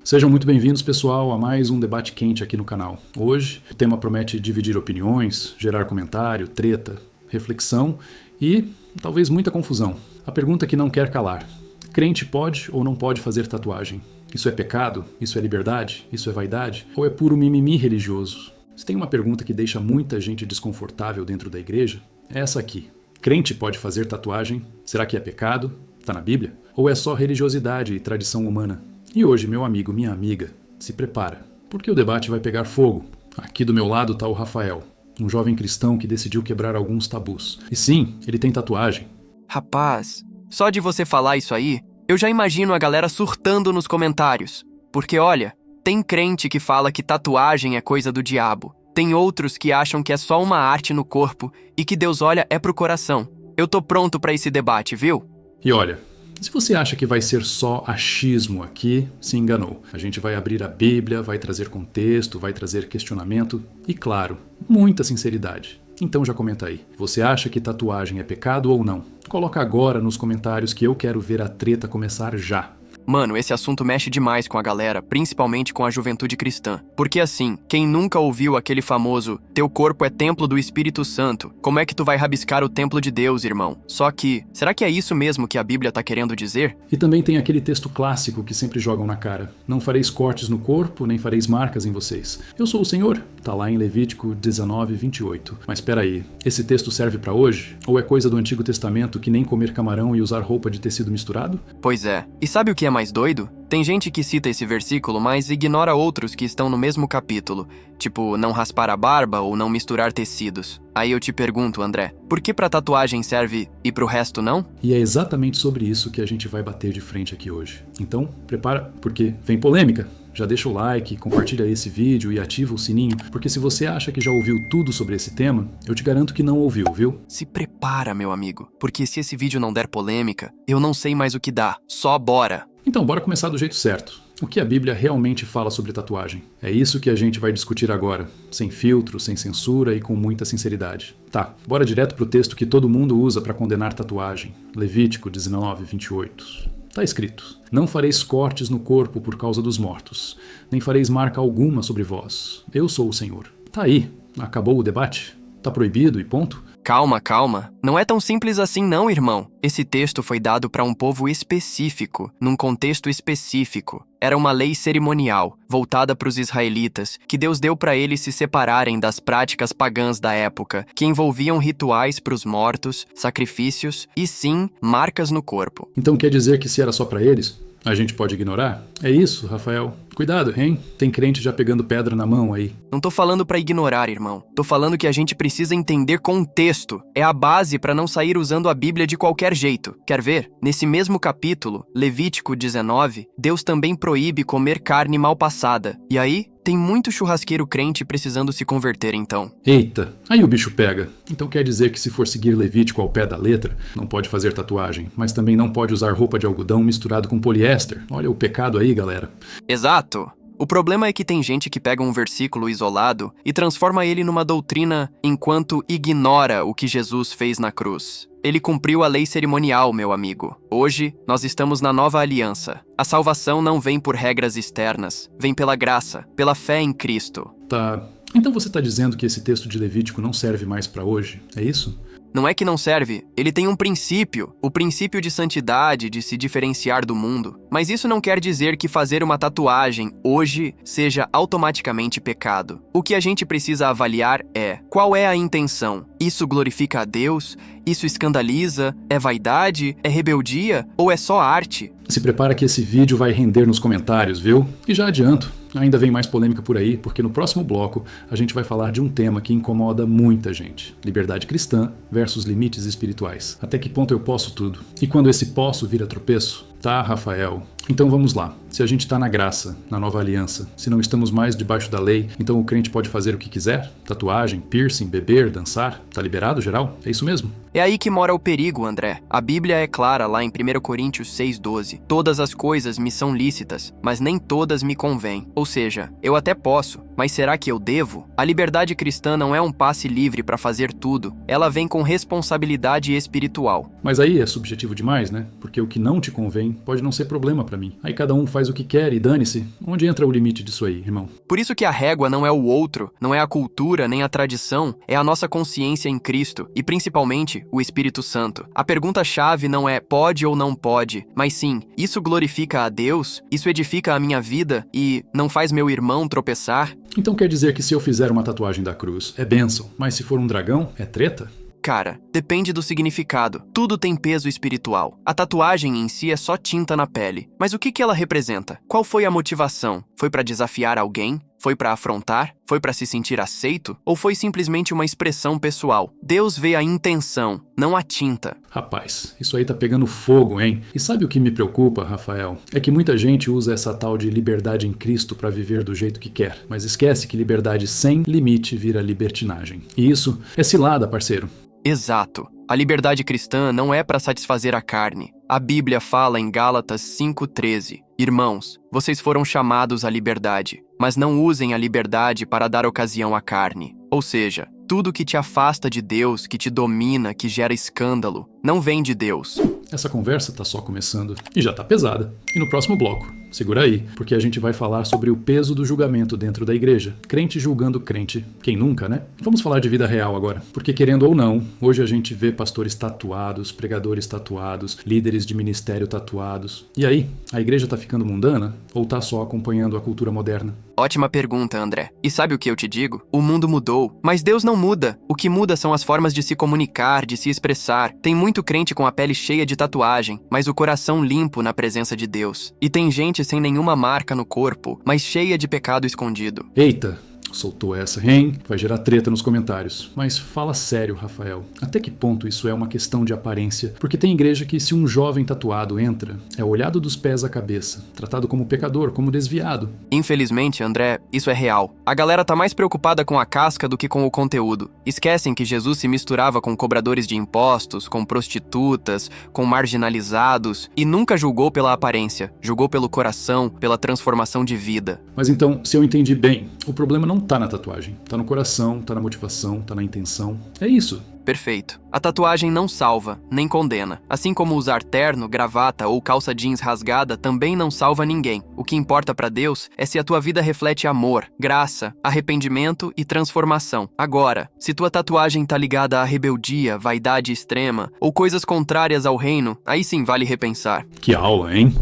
Sejam muito bem-vindos, pessoal, a mais um debate quente aqui no canal. Hoje, o tema promete dividir opiniões, gerar comentário, treta, reflexão e talvez muita confusão. A pergunta que não quer calar: crente pode ou não pode fazer tatuagem? Isso é pecado? Isso é liberdade? Isso é vaidade? Ou é puro mimimi religioso? Se tem uma pergunta que deixa muita gente desconfortável dentro da igreja, é essa aqui. Crente pode fazer tatuagem? Será que é pecado? Está na Bíblia? Ou é só religiosidade e tradição humana? E hoje, meu amigo, minha amiga, se prepara, porque o debate vai pegar fogo. Aqui do meu lado está o Rafael, um jovem cristão que decidiu quebrar alguns tabus. E sim, ele tem tatuagem. Rapaz, só de você falar isso aí, eu já imagino a galera surtando nos comentários. Porque olha, tem crente que fala que tatuagem é coisa do diabo. Tem outros que acham que é só uma arte no corpo e que Deus olha é pro coração. Eu tô pronto pra esse debate, viu? E olha, se você acha que vai ser só achismo aqui, se enganou. A gente vai abrir a Bíblia, vai trazer contexto, vai trazer questionamento e, claro, muita sinceridade. Então já comenta aí. Você acha que tatuagem é pecado ou não? Coloca agora nos comentários que eu quero ver a treta começar já. Mano, esse assunto mexe demais com a galera, principalmente com a juventude cristã. Porque assim, quem nunca ouviu aquele famoso "teu corpo é templo do Espírito Santo, como é que tu vai rabiscar o templo de Deus, irmão?" Só que, será que é isso mesmo que a Bíblia tá querendo dizer? E também tem aquele texto clássico que sempre jogam na cara: não fareis cortes no corpo, nem fareis marcas em vocês. Eu sou o Senhor. Tá lá em Levítico 19:28. Mas espera aí, esse texto serve pra hoje? Ou é coisa do Antigo Testamento que nem comer camarão e usar roupa de tecido misturado? Pois é. E sabe o que é mais doido? Tem gente que cita esse versículo, mas ignora outros que estão no mesmo capítulo, tipo não raspar a barba ou não misturar tecidos. Aí eu te pergunto, André, por que pra tatuagem serve e pro resto não? E é exatamente sobre isso que a gente vai bater de frente aqui hoje. Então, prepara, porque vem polêmica. Já deixa o like, compartilha esse vídeo e ativa o sininho, porque se você acha que já ouviu tudo sobre esse tema, eu te garanto que não ouviu, viu? Se prepara, meu amigo, porque se esse vídeo não der polêmica, eu não sei mais o que dá. Só bora! Então, bora começar do jeito certo. O que a Bíblia realmente fala sobre tatuagem? É isso que a gente vai discutir agora, sem filtro, sem censura e com muita sinceridade. Tá, bora direto pro texto que todo mundo usa para condenar tatuagem. Levítico 19:28. Tá escrito: não fareis cortes no corpo por causa dos mortos, nem fareis marca alguma sobre vós. Eu sou o Senhor. Tá aí, acabou o debate? Tá proibido e ponto? Calma, calma. Não é tão simples assim não, irmão. Esse texto foi dado para um povo específico, num contexto específico. Era uma lei cerimonial, voltada para os israelitas, que Deus deu para eles se separarem das práticas pagãs da época, que envolviam rituais para os mortos, sacrifícios e, sim, marcas no corpo. Então quer dizer que se era só para eles, a gente pode ignorar? É isso, Rafael. Cuidado, hein? Tem crente já pegando pedra na mão aí. Não tô falando pra ignorar, irmão. Tô falando que a gente precisa entender contexto. É a base pra não sair usando a Bíblia de qualquer jeito. Quer ver? Nesse mesmo capítulo, Levítico 19, Deus também proíbe comer carne mal passada. E aí, tem muito churrasqueiro crente precisando se converter então. Eita, aí o bicho pega. Então quer dizer que se for seguir Levítico ao pé da letra, não pode fazer tatuagem, mas também não pode usar roupa de algodão misturado com poliéster. Olha o pecado aí, galera. Exato. O problema é que tem gente que pega um versículo isolado e transforma ele numa doutrina enquanto ignora o que Jesus fez na cruz. Ele cumpriu a lei cerimonial, meu amigo. Hoje, nós estamos na nova aliança. A salvação não vem por regras externas, vem pela graça, pela fé em Cristo. Tá. Então você tá dizendo que esse texto de Levítico não serve mais pra hoje? É isso? Não é que não serve, ele tem um princípio, o princípio de santidade, de se diferenciar do mundo. Mas isso não quer dizer que fazer uma tatuagem hoje seja automaticamente pecado. O que a gente precisa avaliar é: qual é a intenção? Isso glorifica a Deus? Isso escandaliza? É vaidade? É rebeldia? Ou é só arte? Se prepara que esse vídeo vai render nos comentários, viu? E já adianto, ainda vem mais polêmica por aí, porque no próximo bloco a gente vai falar de um tema que incomoda muita gente: liberdade cristã versus limites espirituais. Até que ponto eu posso tudo? E quando esse posso vira tropeço? Tá, Rafael. Então vamos lá. Se a gente está na graça, na nova aliança, se não estamos mais debaixo da lei, então o crente pode fazer o que quiser? Tatuagem, piercing, beber, dançar? Tá liberado, geral? É isso mesmo? É aí que mora o perigo, André. A Bíblia é clara lá em 1 Coríntios 6,12. Todas as coisas me são lícitas, mas nem todas me convêm. Ou seja, eu até posso, Mas será que eu devo? A liberdade cristã não é um passe livre para fazer tudo. Ela vem com responsabilidade espiritual. Mas aí é subjetivo demais, né? Porque o que não te convém pode não ser problema pra mim. Aí cada um faz o que quer e dane-se. Onde entra o limite disso aí, irmão? Por isso que a régua não é o outro, não é a cultura nem a tradição, é a nossa consciência em Cristo e principalmente o Espírito Santo. A pergunta-chave não é pode ou não pode, mas sim, isso glorifica a Deus? Isso edifica a minha vida e não faz meu irmão tropeçar? Então quer dizer que se eu fizer uma tatuagem da cruz, é bênção, mas se for um dragão, é treta? Cara, depende do significado. Tudo tem peso espiritual. A tatuagem em si é só tinta na pele. Mas o que ela representa? Qual foi a motivação? Foi pra desafiar alguém? Foi pra afrontar? Foi pra se sentir aceito? Ou foi simplesmente uma expressão pessoal? Deus vê a intenção, não a tinta. Rapaz, isso aí tá pegando fogo, hein? E sabe o que me preocupa, Rafael? É que muita gente usa essa tal de liberdade em Cristo pra viver do jeito que quer. Mas esquece que liberdade sem limite vira libertinagem. E isso é cilada, parceiro. Exato. A liberdade cristã não é para satisfazer a carne. A Bíblia fala em Gálatas 5:13: Irmãos, vocês foram chamados à liberdade, mas não usem a liberdade para dar ocasião à carne. Ou seja, tudo que te afasta de Deus, que te domina, que gera escândalo, não vem de Deus. Essa conversa tá só começando e já tá pesada. E no próximo bloco, segura aí, porque a gente vai falar sobre o peso do julgamento dentro da igreja. Crente julgando crente. Quem nunca, né? Vamos falar de vida real agora. Porque querendo ou não, hoje a gente vê pastores tatuados, pregadores tatuados, líderes de ministério tatuados. E aí, a igreja tá ficando mundana? Ou tá só acompanhando a cultura moderna? Ótima pergunta, André. E sabe o que eu te digo? O mundo mudou, mas Deus não muda. O que muda são as formas de se comunicar, de se expressar. Tem muito crente com a pele cheia de tatuagem, mas o coração limpo na presença de Deus. E tem gente sem nenhuma marca no corpo, mas cheia de pecado escondido. Eita! Soltou essa, hein? Vai gerar treta nos comentários. Mas fala sério, Rafael. Até que ponto isso é uma questão de aparência? Porque tem igreja que se um jovem tatuado entra, é olhado dos pés à cabeça, tratado como pecador, como desviado. Infelizmente, André, isso é real. A galera tá mais preocupada com a casca do que com o conteúdo. Esquecem que Jesus se misturava com cobradores de impostos, com prostitutas, com marginalizados e nunca julgou pela aparência, julgou pelo coração, pela transformação de vida. Mas então, se eu entendi bem, o problema não tá na tatuagem, tá no coração, tá na motivação, tá na intenção. É isso. Perfeito. A tatuagem não salva, nem condena. Assim como usar terno, gravata ou calça jeans rasgada também não salva ninguém. O que importa pra Deus é se a tua vida reflete amor, graça, arrependimento e transformação. Agora, se tua tatuagem tá ligada à rebeldia, vaidade extrema ou coisas contrárias ao reino, aí sim vale repensar. Que aula, hein?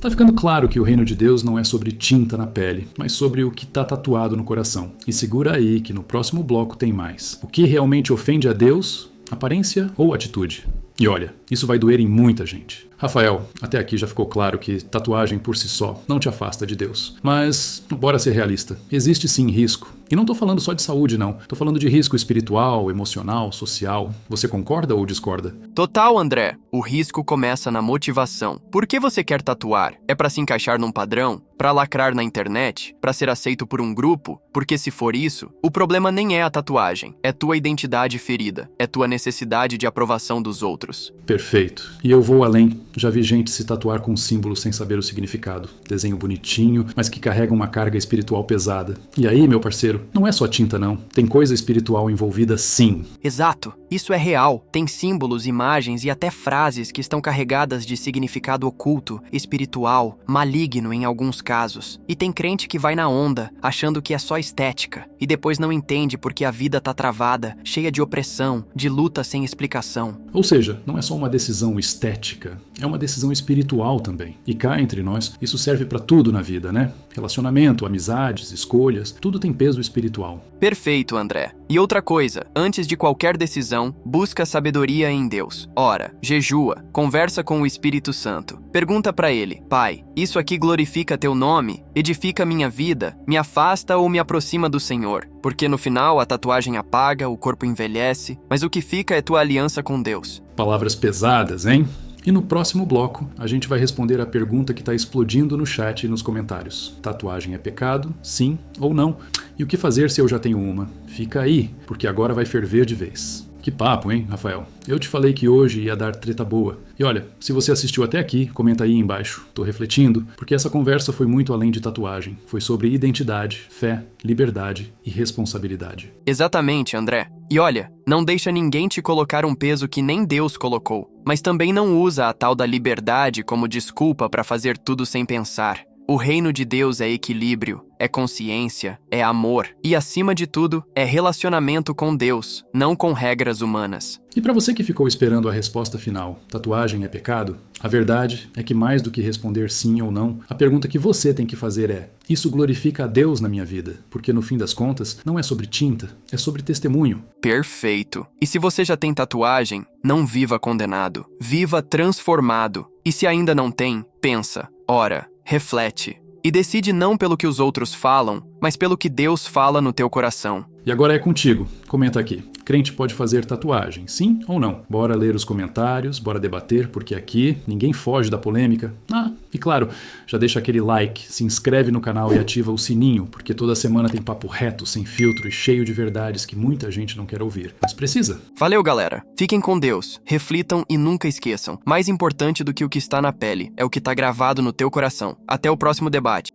Tá ficando claro que o reino de Deus não é sobre tinta na pele, mas sobre o que tá tatuado no coração. E segura aí que no próximo bloco tem mais. O que realmente ofende a Deus? Aparência ou atitude? E olha, isso vai doer em muita gente. Rafael, até aqui já ficou claro que tatuagem por si só não te afasta de Deus. Mas, bora ser realista, existe sim risco. E não tô falando só de saúde, não. Tô falando de risco espiritual, emocional, social. Você concorda ou discorda? Total, André. O risco começa na motivação. Por que você quer tatuar? É pra se encaixar num padrão? Pra lacrar na internet? Pra ser aceito por um grupo? Porque se for isso, o problema nem é a tatuagem. É tua identidade ferida. É tua necessidade de aprovação dos outros. Perfeito. E eu vou além. Já vi gente se tatuar com símbolos sem saber o significado. Desenho bonitinho, mas que carrega uma carga espiritual pesada. E aí, meu parceiro, não é só tinta não. Tem coisa espiritual envolvida sim. Exato. Isso é real. Tem símbolos, imagens e até frases que estão carregadas de significado oculto, espiritual, maligno em alguns casos. E tem crente que vai na onda, achando que é só estética, e depois não entende porque a vida tá travada, cheia de opressão, de luta sem explicação. Ou seja, não é só uma decisão estética, é uma decisão espiritual também. E cá entre nós, isso serve pra tudo na vida, né? Relacionamento, amizades, escolhas, tudo tem peso espiritual. Perfeito, André. E outra coisa, antes de qualquer decisão, busca sabedoria em Deus. Ora, jejua, conversa com o Espírito Santo. Pergunta pra ele: Pai, isso aqui glorifica teu nome? Edifica minha vida? Me afasta ou me aproxima do Senhor? Porque no final a tatuagem apaga, o corpo envelhece, mas o que fica é tua aliança com Deus. Palavras pesadas, hein? E no próximo bloco, a gente vai responder a pergunta que está explodindo no chat e nos comentários. Tatuagem é pecado? Sim ou não? E o que fazer se eu já tenho uma? Fica aí, porque agora vai ferver de vez. Que papo, hein, Rafael? Eu te falei que hoje ia dar treta boa. E olha, se você assistiu até aqui, comenta aí embaixo. Tô refletindo, porque essa conversa foi muito além de tatuagem. Foi sobre identidade, fé, liberdade e responsabilidade. Exatamente, André. E olha, não deixa ninguém te colocar um peso que nem Deus colocou, mas também não usa a tal da liberdade como desculpa para fazer tudo sem pensar. O reino de Deus é equilíbrio, é consciência, é amor e, acima de tudo, é relacionamento com Deus, não com regras humanas. E para você que ficou esperando a resposta final, tatuagem é pecado? A verdade é que mais do que responder sim ou não, a pergunta que você tem que fazer é: isso glorifica a Deus na minha vida? Porque no fim das contas, não é sobre tinta, é sobre testemunho. Perfeito. E se você já tem tatuagem, não viva condenado, viva transformado. E se ainda não tem, pensa, ora, reflete e decide não pelo que os outros falam, mas pelo que Deus fala no teu coração. E agora é contigo. Comenta aqui. Crente pode fazer tatuagem, sim ou não? Bora ler os comentários, bora debater, porque aqui ninguém foge da polêmica. E claro, já deixa aquele like, se inscreve no canal e ativa o sininho, porque toda semana tem papo reto, sem filtro e cheio de verdades que muita gente não quer ouvir. Mas precisa. Valeu, galera. Fiquem com Deus, reflitam e nunca esqueçam. Mais importante do que o que está na pele é o que está gravado no teu coração. Até o próximo debate.